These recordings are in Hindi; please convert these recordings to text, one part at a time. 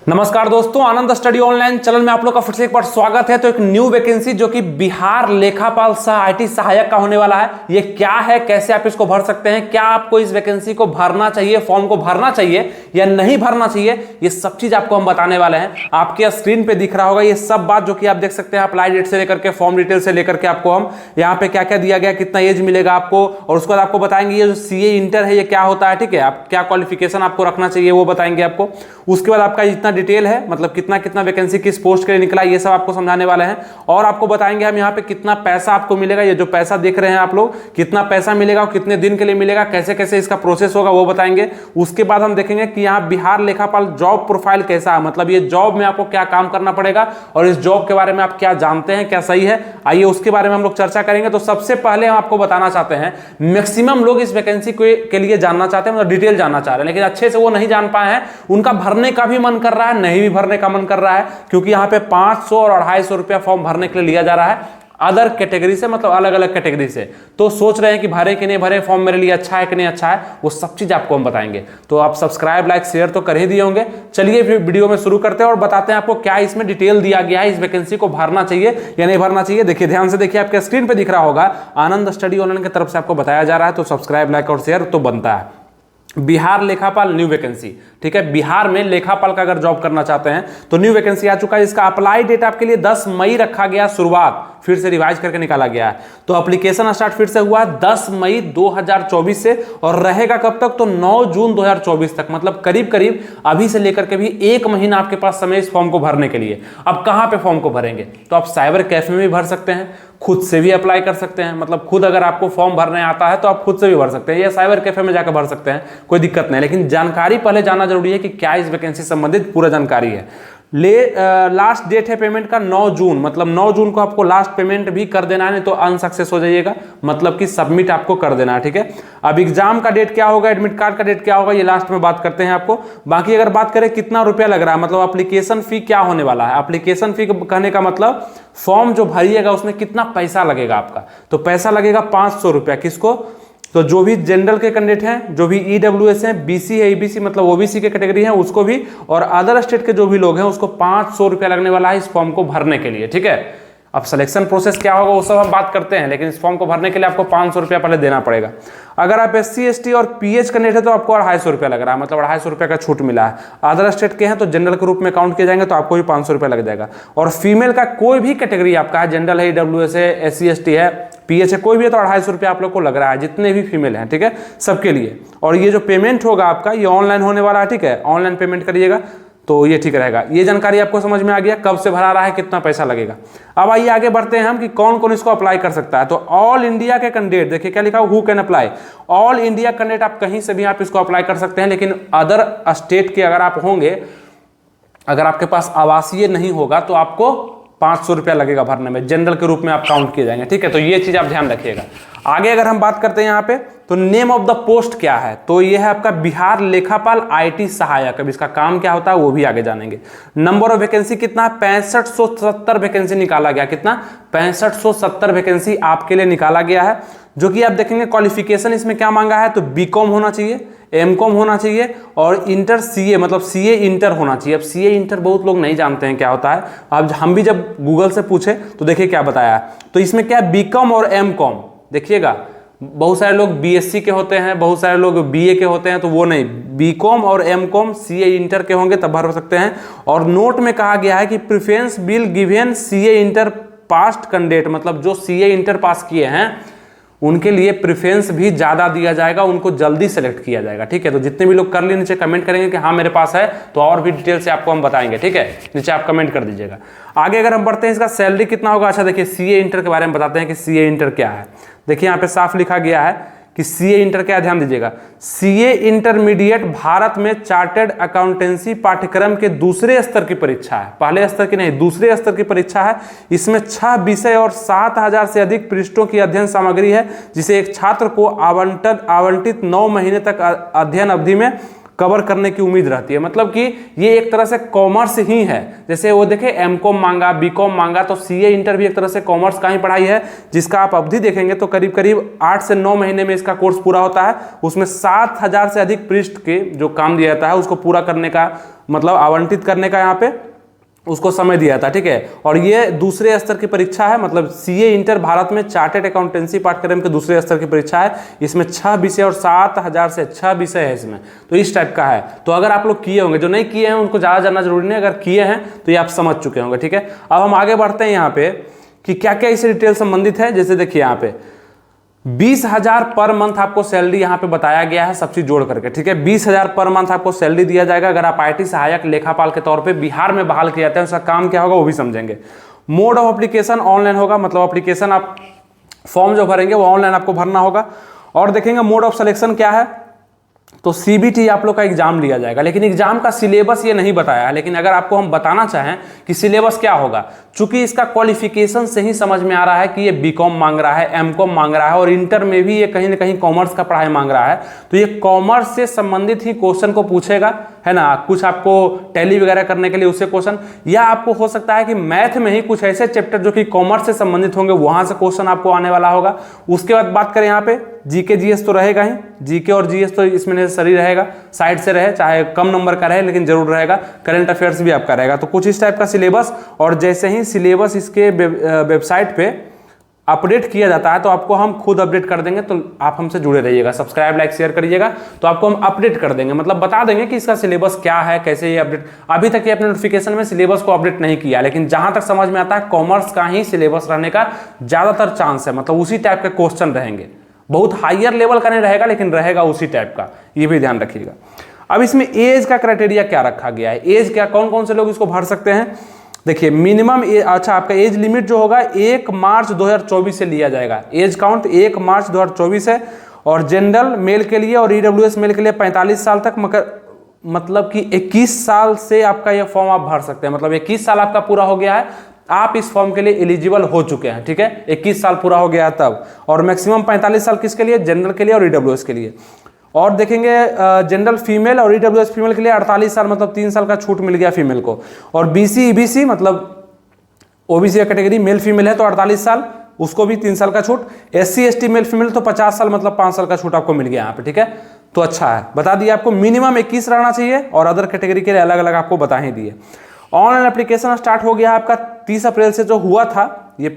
नमस्कार दोस्तों, आनंद स्टडी ऑनलाइन चैनल में आप लोग का फिर से एक बार स्वागत है। तो एक न्यू वैकेंसी जो कि बिहार लेखापाल सह आईटी सहायक का होने वाला है, ये क्या है, कैसे आप इसको भर सकते हैं, क्या आपको इस वैकेंसी को भरना चाहिए, फॉर्म को भरना चाहिए या नहीं भरना चाहिए, ये सब चीज आपको हम बताने वाले हैं। आपके स्क्रीन पे दिख रहा होगा ये सब बात जो कि आप देख सकते हैं, अप्लाई डेट से लेकर के फॉर्म डिटेल से लेकर के आपको हम यहाँ पे क्या क्या दिया गया, कितना एज मिलेगा आपको, और उसके बाद आपको बताएंगे ये जो सीए इंटर है ये क्या होता है, ठीक है, आप क्या क्वालिफिकेशन आपको रखना चाहिए वो बताएंगे आपको। उसके बाद आपका जितना डिटेल है, मतलब कितना कितना वैकेंसी किस पोस्ट के लिए निकला, ये सब आपको समझाने वाले हैं। और आपको बताएंगे हम यहाँ पे कितना पैसा आपको मिलेगा, ये जो पैसा देख रहे हैं आप लोग, कितना पैसा मिलेगा और कितने दिन के लिए मिलेगा, कैसे कैसे इसका प्रोसेस होगा वो बताएंगे। उसके बाद हम देखेंगे कि यहाँ बिहार लेखापाल जॉब प्रोफाइल कैसा है, मतलब ये जॉब में आपको क्या काम करना पड़ेगा और इस जॉब के बारे में आप क्या जानते हैं, क्या सही है, आइए उसके बारे में हम लोग चर्चा करेंगे। तो सबसे पहले हम आपको बताना चाहते हैं, मैक्सिमम लोग इस वैकेंसी के लिए जानना चाहते हैं, मतलब डिटेल जानना चाह रहे हैं, लेकिन अच्छे से वो नहीं जान पाए हैं। उनका भरने का भी मन कर रहा है, नहीं भी भरने का मन कर रहा है, क्योंकि यहाँ पे 500 और 250 रुपया फॉर्म भरने के लिए लिया जा रहा है अदर कैटेगरी से, मतलब अलग अलग कैटेगरी से। तो सोच रहे हैं कि भरे कि नहीं भरे, फॉर्म मेरे लिए अच्छा है कि नहीं अच्छा है, वो सब चीज आपको हम बताएंगे। तो आप सब्सक्राइब लाइक शेयर तो कर ही दिए होंगे। चलिए फिर वीडियो में शुरू करते हैं और बताते हैं आपको क्या इसमें डिटेल दिया गया है, इस वैकेंसी को भरना चाहिए या नहीं भरना चाहिए। देखिए ध्यान से देखिए, आपके स्क्रीन पे दिख रहा होगा आनंद स्टडी ऑनलाइन की तरफ से आपको बताया जा रहा है, तो सब्सक्राइब लाइक और शेयर तो बनता है। बिहार लेखापाल न्यू वैकेंसी, ठीक है, बिहार में लेखापाल का अगर जॉब करना चाहते हैं तो न्यू वैकेंसी आ चुका है। इसका अप्लाई डेट आपके लिए 10 मई रखा गया, शुरुआत फिर से रिवाइज करके निकाला गया है। तो एप्लीकेशन स्टार्ट फिर से हुआ है 10 मई 2024 से और रहेगा कब तक, तो 9 जून 2024 तक, मतलब करीब करीब अभी से लेकर के भी 1 महीना आपके पास समय इस फॉर्म को भरने के लिए। अब कहां पे फॉर्म को भरेंगे, तो आप साइबर कैफे में भी भर सकते हैं, खुद से भी अप्लाई कर सकते हैं, मतलब खुद अगर आपको फॉर्म भरने आता है तो आप खुद से भी भर सकते हैं या साइबर कैफे में जाकर भर सकते हैं, कोई दिक्कत नहीं। लेकिन जानकारी पहले जानना जरूरी है कि क्या इस वैकेंसी संबंधित पूरा जानकारी है। लास्ट डेट है पेमेंट का 9 जून, मतलब 9 जून को आपको लास्ट पेमेंट भी कर देना है, नहीं तो अनसक्सेस हो जाइएगा, मतलब कि सबमिट आपको कर देना है, ठीक है। अब एग्जाम का डेट क्या होगा, एडमिट कार्ड का डेट क्या होगा, ये लास्ट में बात करते हैं आपको। बाकी अगर बात करें कितना रुपया लग रहा है, मतलब एप्लीकेशन फी क्या होने वाला है, एप्लीकेशन फी कहने का मतलब फॉर्म जो भरिएगा उसमें कितना पैसा लगेगा आपका, तो पैसा लगेगा 500 रुपया। किसको, तो जो भी जनरल के कैंडिडेट हैं, जो भी ईडब्ल्यूएस हैं, बीसी है, ईबीसी मतलब ओबीसी के कैटेगरी है उसको भी, और अदर स्टेट के जो भी लोग हैं उसको 500 रुपया लगने वाला है इस फॉर्म को भरने के लिए, ठीक है। अब सिलेक्शन प्रोसेस क्या होगा वो सब हम बात करते हैं, लेकिन इस फॉर्म को भरने के लिए आपको 500 रुपया पहले देना पड़ेगा। अगर आप SC ST और PH कैंडिडेट है तो आपको 250 रुपया लग रहा है, मतलब 250 रुपया का छूट मिला है। अदर स्टेट के हैं तो जनरल के रूप में काउंट किए जाएंगे तो आपको भी 500 रुपया लग जाएगा। और फीमेल का कोई भी कैटेगरी आपका है, जनरल है, EWS है, SC ST है, PH है, कोई भी है, तो 250 रुपया आप लोग को लग रहा है, जितने भी फीमेल हैं, ठीक है, सबके लिए। और ये जो पेमेंट होगा आपका ये ऑनलाइन होने वाला है, ठीक है, ऑनलाइन पेमेंट करिएगा तो ये ठीक रहेगा। ये जानकारी आपको समझ में आ गया, कब से भरा रहा है, कितना पैसा लगेगा। अब आइए आगे बढ़ते हैं हम कि कौन कौन इसको अप्लाई कर सकता है। तो ऑल इंडिया के कैंडिडेट, देखिए क्या लिखा, who can apply, all India candidate, आप कहीं से भी आप इसको अप्लाई कर सकते हैं, लेकिन अदर स्टेट के अगर आप होंगे, अगर आपके पास आवासीय नहीं होगा तो आपको 500 रुपया लगेगा भरने में, जनरल के रूप में आप काउंट किए जाएंगे, ठीक है। तो ये चीज आप ध्यान रखिएगा। आगे अगर हम बात करते हैं यहाँ पे, तो नेम ऑफ द पोस्ट क्या है, तो ये है आपका बिहार लेखापाल आईटी सहायक। अब इसका काम क्या होता है वो भी आगे जानेंगे। नंबर ऑफ वैकेंसी कितना है, 6570 वैकेंसी निकाला गया, कितना, 6570 वैकेंसी आपके लिए निकाला गया है। जो कि आप देखेंगे क्वालिफिकेशन इसमें क्या मांगा है, तो बीकॉम होना चाहिए, एमकॉम होना चाहिए और इंटर सीए, मतलब सीए इंटर होना चाहिए। अब सीए इंटर बहुत लोग नहीं जानते हैं क्या होता है, अब हम भी जब गूगल से पूछे तो देखिए क्या बताया। तो इसमें क्या है, बीकॉम और एमकॉम, देखिएगा बहुत सारे लोग बीएससी के होते हैं, बहुत सारे लोग बीए के होते हैं, तो वो नहीं, बीकॉम और एमकॉम सीए इंटर के होंगे तब भर सकते हैं। और नोट में कहा गया है कि preference will given CA inter past candidate, मतलब जो सीए इंटर पास किए हैं उनके लिए प्रेफरेंस भी ज्यादा दिया जाएगा, उनको जल्दी सेलेक्ट किया जाएगा, ठीक है। तो जितने भी लोग कर लिए नीचे कमेंट करेंगे कि हाँ मेरे पास है, तो और भी डिटेल से आपको हम बताएंगे, ठीक है, नीचे आप कमेंट कर दीजिएगा। आगे अगर हम बढ़ते हैं, इसका सैलरी कितना होगा। अच्छा देखिए, सीए इंटर के बारे में बताते हैं कि सीए इंटर क्या है। देखिए यहाँ पे साफ लिखा गया है कि सीए इंटर क्या, ध्यान दीजिएगा, सीए इंटरमीडिएट भारत में चार्टर्ड अकाउंटेंसी पाठ्यक्रम के दूसरे स्तर की परीक्षा है, पहले स्तर की नहीं, दूसरे स्तर की परीक्षा है। इसमें 6 विषय और 7000 से अधिक पृष्ठों की अध्ययन सामग्री है, जिसे एक छात्र को आवंटित 9 महीने तक अध्ययन अवधि में कवर करने की उम्मीद रहती है। मतलब कि ये एक तरह से कॉमर्स ही है। जैसे वो देखे एमकॉम मांगा, बीकॉम मांगा, तो सीए इंटर भी एक तरह से कॉमर्स का ही पढ़ाई है, जिसका आप अवधि देखेंगे तो करीब करीब 8 से 9 महीने में इसका कोर्स पूरा होता है। उसमें 7000 से अधिक पृष्ठ के जो काम दिया जाता है उसको पूरा करने का, मतलब आवंटित करने का यहाँ पे उसको समय दिया था, ठीक है। और ये दूसरे स्तर की परीक्षा है, मतलब सीए इंटर भारत में चार्टेड अकाउंटेंसी पाठ्यक्रम के दूसरे स्तर की परीक्षा है। इसमें 6 विषय और 7000 से 6 विषय है इसमें, तो इस टाइप का है। तो अगर आप लोग किए होंगे, जो नहीं किए हैं उनको ज़्यादा जानना जरूरी नहीं, अगर किए हैं तो ये आप समझ चुके होंगे, ठीक है। अब हम आगे बढ़ते हैं यहाँ पे कि क्या क्या इससे डिटेल संबंधित है। जैसे देखिए यहाँ पे 20,000 पर मंथ आपको सैलरी यहाँ पे बताया गया है, सब चीज जोड़ करके, ठीक है। 20,000 पर मंथ आपको सैलरी दिया जाएगा अगर आप आईटी सहायक लेखापाल के तौर पे बिहार में बहाल किए जाते हैं। उसका काम क्या होगा वो भी समझेंगे। मोड ऑफ एप्लीकेशन ऑनलाइन होगा, मतलब एप्लीकेशन आप फॉर्म जो भरेंगे वो ऑनलाइन आपको भरना होगा। और देखेंगे मोड ऑफ सिलेक्शन क्या है, तो सीबीटी आप लोग का एग्जाम लिया जाएगा, लेकिन एग्जाम का सिलेबस ये नहीं बताया है। लेकिन अगर आपको हम बताना चाहें कि सिलेबस क्या होगा, चूंकि इसका क्वालिफिकेशन से ही समझ में आ रहा है कि ये बीकॉम मांग रहा है, एमकॉम मांग रहा है और इंटर में भी ये कहीं ना कहीं कॉमर्स का पढ़ाई मांग रहा है, तो ये कॉमर्स से संबंधित ही क्वेश्चन को पूछेगा, है ना। कुछ आपको टैली वगैरह करने के लिए उससे क्वेश्चन, या आपको हो सकता है कि मैथ में ही कुछ ऐसे चैप्टर जो कि कॉमर्स से संबंधित होंगे वहां से क्वेश्चन आपको आने वाला होगा। उसके बाद बात करें यहाँ पे जीके जीएस तो रहेगा ही, जीके और जीएस तो इसमें नेसेसरी रहेगा, साइड से रहे चाहे कम नंबर का रहे लेकिन जरूर रहेगा। करंट अफेयर्स भी आपका रहेगा। तो कुछ इस टाइप का सिलेबस, और जैसे ही सिलेबस इसके वेबसाइट पे अपडेट किया जाता है तो आपको हम खुद अपडेट कर देंगे। तो आप हमसे जुड़े रहिएगा, सब्सक्राइब लाइक शेयर करिएगा, तो आपको हम अपडेट कर देंगे, मतलब बता देंगे कि इसका सिलेबस क्या है, कैसे ये अपडेट। अभी तक ये अपने नोटिफिकेशन में सिलेबस को अपडेट नहीं किया, लेकिन जहां तक समझ में आता है कॉमर्स का ही सिलेबस रहने का ज्यादातर चांस है, मतलब उसी टाइप के क्वेश्चन रहेंगे। बहुत हायर लेवल का नहीं रहेगा लेकिन रहेगा उसी टाइप का, ये भी ध्यान रखिएगा। अब इसमें एज का क्राइटेरिया क्या रखा गया है, एज क्या, कौन कौन से लोग इसको भर सकते हैं। देखिए मिनिमम अच्छा आपका एज लिमिट जो होगा 1 मार्च 2024 से लिया जाएगा। एज काउंट 1 मार्च 2024 है। और जनरल मेल के लिए और ईडब्ल्यूएस मेल के लिए 45 साल तक, मतलब कि 21 साल से आपका यह फॉर्म आप भर सकते हैं। मतलब 21 साल आपका पूरा हो गया है, आप इस फॉर्म के लिए एलिजिबल हो चुके हैं, ठीक है। 21 साल पूरा हो गया है तब। और मैक्सिमम 45 साल किसके लिए, जनरल के लिए और ईडब्ल्यूएस के लिए। और देखेंगे जनरल फीमेल और ईडब्ल्यूएस फीमेल के लिए 48 साल, मतलब 3 साल का छूट मिल गया फीमेल को। और बीसी ईबीसी मतलब ओबीसी का कैटेगरी मेल फीमेल है तो 48 साल, उसको भी 3 साल का छूट। एससी एसटी मेल फीमेल तो 50 साल, मतलब 5 साल का छूट आपको मिल गया यहाँ पे, ठीक है। तो अच्छा है, बता दिया आपको मिनिमम 21 रहना चाहिए, और अदर कैटेगरी के लिए अलग अलग आपको बता ही दिए। ऑनलाइन एप्लीकेशन स्टार्ट हो गया आपका 30 अप्रैल से, जो हुआ था ये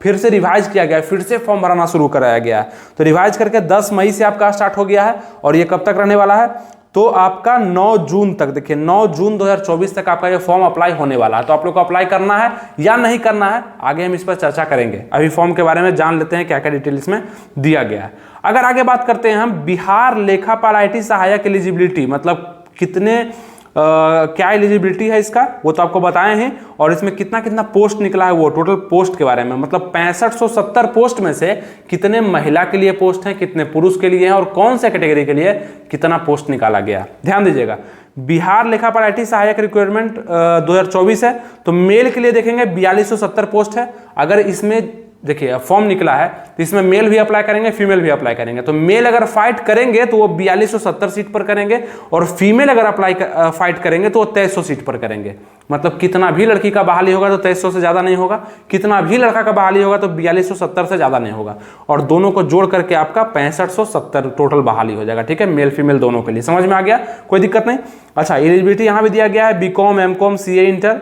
फिर से रिवाइज किया गया, फिर से फॉर्म भराना शुरू कराया गया है। तो रिवाइज करके 10 मई से आपका स्टार्ट हो गया है। और ये कब तक रहने वाला है, तो आपका 9 जून तक, देखिए 9 जून 2024 तक आपका ये फॉर्म अप्लाई होने वाला है। तो आप लोग को अप्लाई करना है या नहीं करना है, आगे हम इस पर चर्चा करेंगे। अभी फॉर्म के बारे में जान लेते हैं क्या क्या डिटेल इसमें दिया गया है। अगर आगे बात करते हैं हम बिहार लेखापाल आईटी सहायक एलिजिबिलिटी, मतलब कितने क्या एलिजिबिलिटी है इसका वो तो आपको बताए हैं। और इसमें कितना कितना पोस्ट निकला है वो टोटल पोस्ट के बारे में, मतलब 6570 पोस्ट में से कितने महिला के लिए पोस्ट हैं, कितने पुरुष के लिए हैं, और कौन से कैटेगरी के लिए कितना पोस्ट निकाला गया। ध्यान दीजिएगा, बिहार लेखापाल आईटी सहायक रिक्वायरमेंट 2024 है। तो मेल के लिए देखेंगे 4270 पोस्ट है। अगर इसमें देखिए फॉर्म निकला है तो इसमें मेल भी अप्लाई करेंगे, फीमेल भी अप्लाई करेंगे। तो मेल अगर फाइट करेंगे तो वो 4270 सीट पर करेंगे, और फीमेल अगर फाइट करेंगे तो वो 2300 सीट पर करेंगे। मतलब कितना भी लड़की का बहाली होगा तो 2300 से ज्यादा नहीं होगा, कितना भी लड़का का बहाली होगा तो 4270 से ज्यादा नहीं होगा, और दोनों को जोड़ करके आपका 6570 टोटल बहाली हो जाएगा, ठीक है, मेल फीमेल दोनों के लिए। समझ में आ गया, कोई दिक्कत नहीं। अच्छा, एलिजिबिलिटी यहाँ भी दिया गया है, बीकॉम एमकॉम सीए इंटर,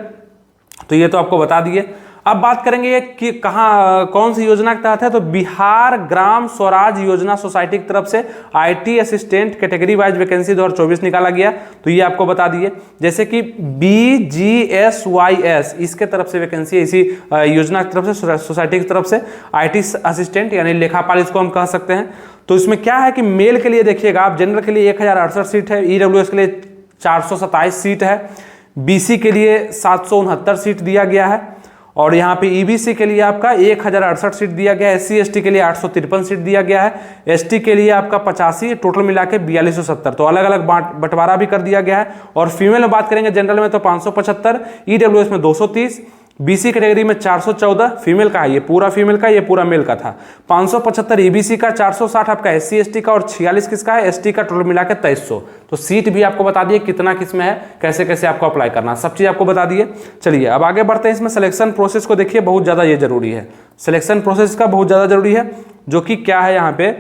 तो ये तो आपको बता दिए। अब बात करेंगे कि कहाँ कौन सी योजना के तहत है, तो बिहार ग्राम स्वराज योजना सोसाइटी की तरफ से IT assistant category wise vacancy 2024 निकाला गया। तो ये आपको बता दिए, जैसे कि BGSYS इसके तरफ से वैकेंसी, इसी योजना की तरफ से, सोसाइटी की तरफ से आईटी असिस्टेंट यानी लेखापाल इसको हम कह सकते हैं। तो इसमें क्या है कि मेल के लिए देखिएगा आप, जनरल के लिए 1068 सीट है, ईडब्ल्यूएस के लिए 427 सीट है, बीसी के लिए 769 सीट दिया गया है, और यहाँ पे ईबीसी के लिए आपका 1068 सीट दिया गया है, एससी एसटी के लिए 853 सीट दिया गया है, एसटी के लिए आपका 85, टोटल मिला के 4270। तो अलग अलग बंटवारा भी कर दिया गया है। और फीमेल में बात करेंगे जनरल में तो 575, ईडब्ल्यूएस में 230, बीसी कैटेगरी में 414 फीमेल का है, ये पूरा फीमेल का, ये पूरा मेल का था। 575 ईबीसी का, 460 आपका एससी एसटी का और 46 किसका है, एसटी का, टोटल मिला के 2300। तो सीट भी आपको बता दिए कितना किस में है, कैसे कैसे आपको अप्लाई करना, सब चीज़ आपको बता दिए। चलिए अब आगे बढ़ते हैं। इसमें सिलेक्शन प्रोसेस को देखिए, बहुत ज़्यादा ये जरूरी है, सिलेक्शन प्रोसेस का बहुत ज़्यादा जरूरी है, जो कि क्या है यहाँ पे,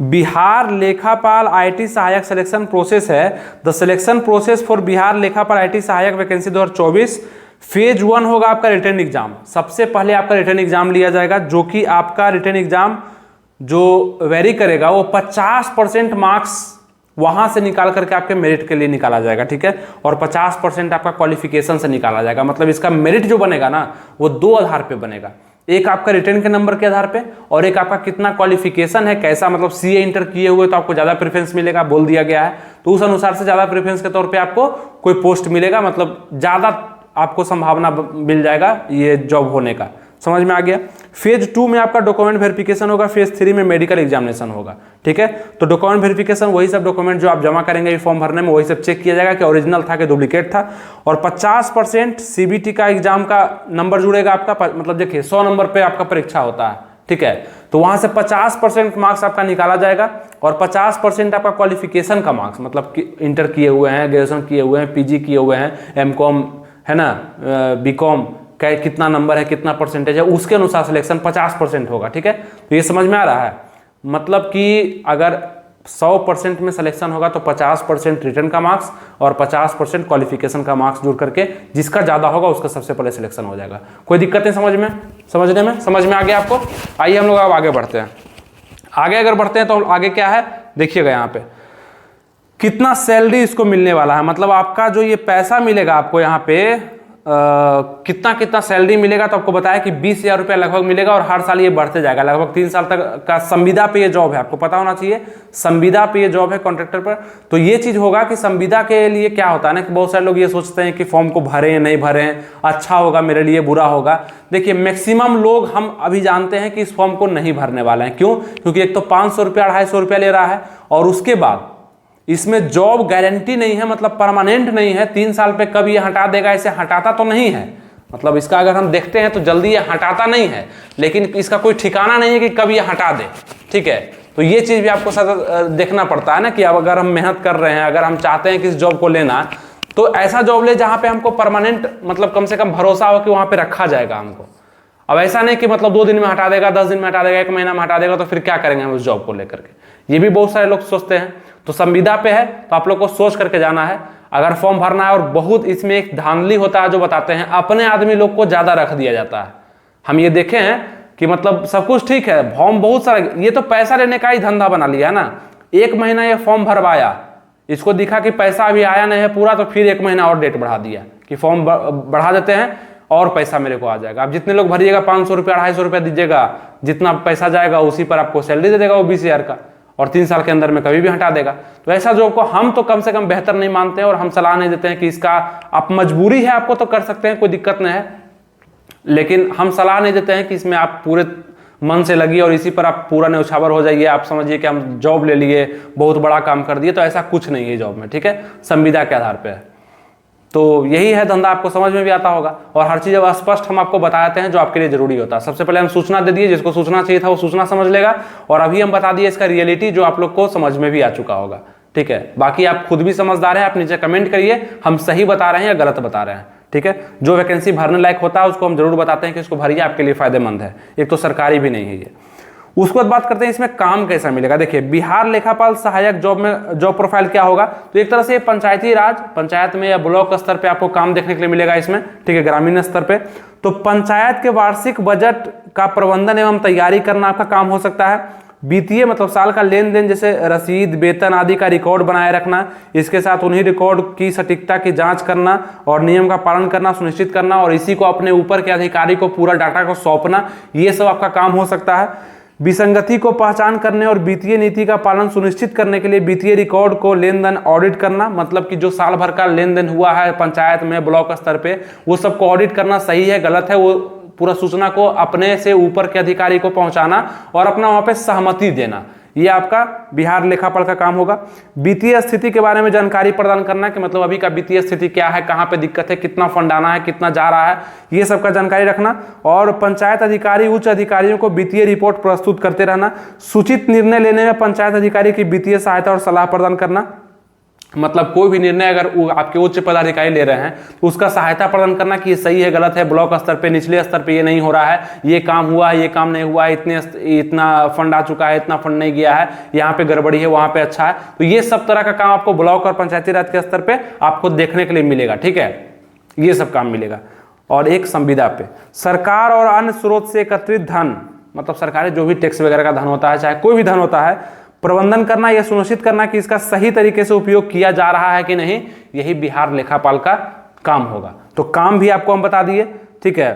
बिहार लेखापाल आईटी सहायक सिलेक्शन प्रोसेस है। The selection process for Bihar लेखापाल आईटी सहायक वैकेंसी 2024 फेज 1 होगा आपका रिटन एग्जाम। सबसे पहले आपका रिटन एग्जाम लिया जाएगा, जो कि आपका रिटन एग्जाम जो वेरी करेगा वो 50% मार्क्स वहां से निकाल करके आपके मेरिट के लिए निकाला जाएगा, ठीक है, और 50% आपका क्वालिफिकेशन से निकाला जाएगा। मतलब इसका मेरिट जो बनेगा ना वो दो आधार पे बनेगा, एक आपका रिटर्न के नंबर के आधार पे और एक आपका कितना क्वालिफिकेशन है, कैसा, मतलब सीए इंटर किए हुए तो आपको ज्यादा प्रेफरेंस मिलेगा, बोल दिया गया है, तो उस अनुसार से ज्यादा प्रेफरेंस के तौर पे आपको कोई पोस्ट मिलेगा, मतलब ज्यादा आपको संभावना मिल जाएगा ये जॉब होने का। समझ में आ गया। फेज 2 में आपका डॉक्यूमेंट वेरिफिकेशन होगा, फेज 3 में मेडिकल एग्जामिनेशन होगा, ठीक है। तो डॉक्यूमेंट वेरिफिकेशन वही सब डॉक्यूमेंट जो आप जमा करेंगे ये फॉर्म भरने में, वही सब चेक किया जाएगा कि ओरिजिनल था कि डुप्लीकेट था। और 50% सीबीटी का एग्जाम का नंबर जुड़ेगा आपका, मतलब देखिए 100 नंबर पे आपका परीक्षा होता है, ठीक है, तो वहां से 50% मार्क्स आपका निकाला जाएगा और 50% आपका क्वालिफिकेशन का मार्क्स, मतलब इंटर किए हुए हैं, ग्रेजुएशन किए हुए हैं, पीजी किए हुए हैं, एमकॉम है ना, बीकॉम का कितना नंबर है, कितना परसेंटेज है, उसके अनुसार सिलेक्शन 50% होगा, ठीक है। तो ये समझ में आ रहा है, मतलब कि अगर 100% में सिलेक्शन होगा तो 50% रिटर्न का मार्क्स और 50% क्वालिफिकेशन का मार्क्स जुड़ करके जिसका ज़्यादा होगा उसका सबसे पहले सिलेक्शन हो जाएगा। कोई दिक्कत नहीं समझने में समझ में आ गया आपको। आइए हम लोग अब आगे बढ़ते हैं। आगे अगर बढ़ते हैं तो आगे क्या है देखिएगा, यहाँ पे कितना सैलरी इसको मिलने वाला है, मतलब आपका जो ये पैसा मिलेगा आपको यहाँ पे कितना सैलरी मिलेगा, तो आपको बताया कि 20,000 रुपया लगभग मिलेगा और हर साल ये बढ़ते जाएगा, लगभग 3 साल तक का संविदा पे ये जॉब है, आपको पता होना चाहिए संविदा पे ये जॉब है कॉन्ट्रैक्टर पर। तो ये चीज होगा कि संविदा के लिए क्या होता है ना कि बहुत सारे लोग ये सोचते हैं कि फॉर्म को भरें नहीं भरें, अच्छा होगा मेरे लिए बुरा होगा। देखिए मैक्सिमम लोग हम अभी जानते हैं कि इस फॉर्म को नहीं भरने वाले हैं। क्यों? क्योंकि एक तो 500 रुपया 250 रुपया ले रहा है और उसके बाद इसमें जॉब गारंटी नहीं है, मतलब परमानेंट नहीं है। 3 साल पे कब ये हटा देगा, इसे हटाता तो नहीं है, मतलब इसका अगर हम देखते हैं तो जल्दी ये हटाता नहीं है, लेकिन इसका कोई ठिकाना नहीं है कि कब ये हटा दे, ठीक है। तो ये चीज भी आपको साथ देखना पड़ता है ना कि अब अगर हम मेहनत कर रहे हैं, अगर हम चाहते हैं कि इस जॉब को लेना, तो ऐसा जॉब ले जहां पे हमको परमानेंट, मतलब कम से कम भरोसा हो कि वहां पे रखा जाएगा हमको। अब ऐसा नहीं कि मतलब 2 दिन में हटा देगा, 10 दिन में हटा देगा, 1 महीना में हटा देगा, तो फिर क्या करेंगे हम उस जॉब को लेकर के, ये भी बहुत सारे लोग सोचते हैं। तो संविदा पे है तो आप लोग को सोच करके जाना है अगर फॉर्म भरना है। और बहुत इसमें एक धांधली होता है जो बताते हैं, अपने आदमी लोग को ज्यादा रख दिया जाता है। हम ये देखे हैं कि मतलब सब कुछ ठीक है, फॉर्म बहुत सारा, ये तो पैसा लेने का ही धंधा बना लिया है ना। 1 महीना ये फॉर्म भरवाया, इसको दिखा कि पैसा अभी आया नहीं है पूरा, तो फिर 1 महीना और डेट बढ़ा दिया कि फॉर्म बढ़ा देते हैं और पैसा मेरे को आ जाएगा। अब जितने लोग भरिएगा 500 रुपया 250 रुपया दीजिएगा, जितना पैसा जाएगा उसी पर आपको सैलरी दे देगा वो 20,000 का, और 3 साल के अंदर में कभी भी हटा देगा। तो ऐसा जॉब को हम तो कम से कम बेहतर नहीं मानते हैं और हम सलाह नहीं देते हैं कि इसका आप मजबूरी है आपको तो कर सकते हैं, कोई दिक्कत नहीं है, लेकिन हम सलाह नहीं देते हैं कि इसमें आप पूरे मन से लगिए और इसी पर आप पूरा न्यौछावर हो जाइए, आप समझिए कि हम जॉब ले लिए, बहुत बड़ा काम कर दिए। तो ऐसा कुछ नहीं है जॉब में, ठीक है, संविदा के आधार पर है। तो यही है धंधा, आपको समझ में भी आता होगा। और हर चीज़ अब स्पष्ट हम आपको बताते हैं जो आपके लिए जरूरी होता है। सबसे पहले हम सूचना दे दिए, जिसको सूचना चाहिए था वो सूचना समझ लेगा, और अभी हम बता दिए इसका रियलिटी जो आप लोग को समझ में भी आ चुका होगा, ठीक है। बाकी आप खुद भी समझदार हैं, आप नीचे कमेंट करिए हम सही बता रहे हैं या गलत बता रहे हैं, ठीक है। जो वैकेंसी भरने लायक होता है उसको हम जरूर बताते हैं कि उसको भरिए, आपके लिए फायदेमंद है, एक तो सरकारी भी नहीं है ये। उसके बाद बात करते हैं इसमें काम कैसा मिलेगा। देखिए बिहार लेखापाल सहायक जॉब में जॉब प्रोफाइल क्या होगा, तो एक तरह से पंचायती राज, पंचायत में या ब्लॉक स्तर पे आपको काम देखने के लिए मिलेगा इसमें, ठीक है, ग्रामीण स्तर पे। तो पंचायत के वार्षिक बजट का प्रबंधन एवं तैयारी करना आपका काम हो सकता है। वित्तीय मतलब साल का लेन देन जैसे रसीद वेतन आदि का रिकॉर्ड बनाए रखना, इसके साथ उन्हीं रिकॉर्ड की सटीकता की जांच करना और नियम का पालन करना सुनिश्चित करना, और इसी को अपने ऊपर के अधिकारी को पूरा डाटा को सौंपना, ये सब आपका काम हो सकता है। विसंगति को पहचान करने और वित्तीय नीति का पालन सुनिश्चित करने के लिए वित्तीय रिकॉर्ड को लेन देन ऑडिट करना, मतलब कि जो साल भर का लेन देन हुआ है पंचायत में ब्लॉक स्तर पे वो सबको ऑडिट करना, सही है गलत है, वो पूरा सूचना को अपने से ऊपर के अधिकारी को पहुंचाना और अपना वहां पे सहमति देना, ये आपका बिहार लेखापाल का काम होगा। वित्तीय स्थिति के बारे में जानकारी प्रदान करना कि मतलब अभी का वित्तीय स्थिति क्या है, कहाँ पे दिक्कत है, कितना फंड आना है, कितना जा रहा है, ये सब का जानकारी रखना। और पंचायत अधिकारी उच्च अधिकारियों को वित्तीय रिपोर्ट प्रस्तुत करते रहना। सूचित निर्णय लेने में पंचायत अधिकारी की वित्तीय सहायता और सलाह प्रदान करना, मतलब कोई भी निर्णय अगर आपके उच्च पदाधिकारी ले रहे हैं तो उसका सहायता प्रदान करना कि ये सही है गलत है, ब्लॉक स्तर पे निचले स्तर पे ये नहीं हो रहा है, ये काम हुआ है, ये काम नहीं हुआ है, इतना फंड आ चुका है, इतना फंड नहीं गया है, यहाँ पे गड़बड़ी है, वहां पे अच्छा है। तो ये सब तरह का काम आपको ब्लॉक और पंचायती राज के स्तर पे आपको देखने के लिए मिलेगा, ठीक है, ये सब काम मिलेगा। और एक संविदा पे सरकार और अन्य स्रोत से एकत्रित धन, मतलब सरकारी जो भी टैक्स वगैरह का धन होता है, चाहे कोई भी धन होता है, प्रबंधन करना, यह सुनिश्चित करना कि इसका सही तरीके से उपयोग किया जा रहा है कि नहीं, यही बिहार लेखापाल का काम होगा। तो काम भी आपको हम बता दिए, ठीक है।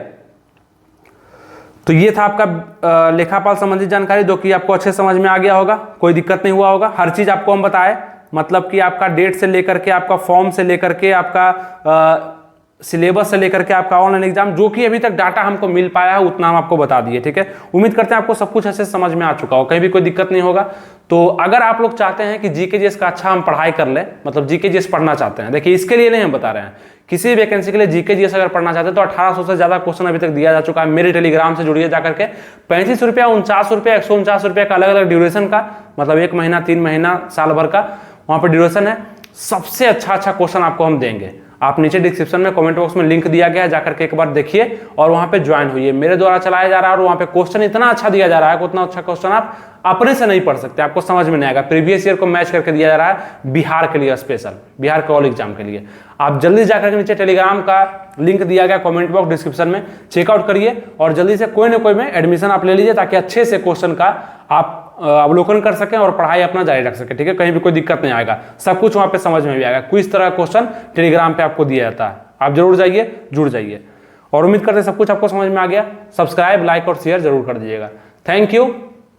तो ये था आपका लेखापाल संबंधी जानकारी, जो कि आपको अच्छे समझ में आ गया होगा, कोई दिक्कत नहीं हुआ होगा। हर चीज आपको हम बताए, मतलब कि आपका डेट से लेकर के, आपका फॉर्म से लेकर के, आपका सिलेबस से लेकर के आपका ऑनलाइन एग्जाम, जो कि अभी तक डाटा हमको मिल पाया है उतना हम आपको बता दिए, ठीक है। उम्मीद करते हैं आपको सब कुछ अच्छे से समझ में आ चुका हो, कहीं भी कोई दिक्कत नहीं होगा। तो अगर आप लोग चाहते हैं कि जीके जीएस का अच्छा हम पढ़ाई कर ले, मतलब जीके जीएस पढ़ना चाहते हैं, देखिए इसके लिए नहीं हम बता रहे हैं, किसी वैकेंसी के लिए जीके जीएस अगर पढ़ना चाहते हैं तो 1800 से ज्यादा क्वेश्चन अभी तक दिया जा चुका है। मेरे टेलीग्राम से जुड़िए जाकर के, 35 रुपया, 49 रुपया, 149 रुपया का अलग अलग ड्यूरेशन का, मतलब 1 महीना, 3 महीना, साल भर का वहां पर ड्यूरेशन है। सबसे अच्छा क्वेश्चन आपको हम देंगे। आप नीचे डिस्क्रिप्शन में कमेंट बॉक्स में लिंक दिया गया है, जाकर के एक बार देखिए और वहां पे ज्वाइन होइए। मेरे द्वारा चलाया जा रहा है और वहां पे क्वेश्चन इतना अच्छा दिया जा रहा है, उतना अच्छा क्वेश्चन आप अपने से नहीं पढ़ सकते, आपको समझ में नहीं आएगा। प्रीवियस ईयर को मैच करके दिया जा रहा है बिहार के लिए, स्पेशल बिहार के ऑल एग्जाम के लिए। आप जल्दी जाकर के नीचे टेलीग्राम का लिंक दिया गया कमेंट बॉक्स डिस्क्रिप्शन में, चेकआउट करिए और जल्दी से कोई ना कोई में एडमिशन आप ले लीजिए, ताकि अच्छे से क्वेश्चन का आप अवलोकन कर सकें और पढ़ाई अपना जारी रख सकें, ठीक है। कहीं भी कोई दिक्कत नहीं आएगा, सब कुछ वहां पे समझ में भी आएगा। क्विज तरह क्वेश्चन टेलीग्राम पे आपको दिया जाता है, आप जरूर जाइए, जुड़ जाइए। और उम्मीद करते हैं सब कुछ आपको समझ में आ गया। सब्सक्राइब, लाइक और शेयर जरूर कर दीजिएगा। थैंक यू,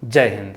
जय हिंद।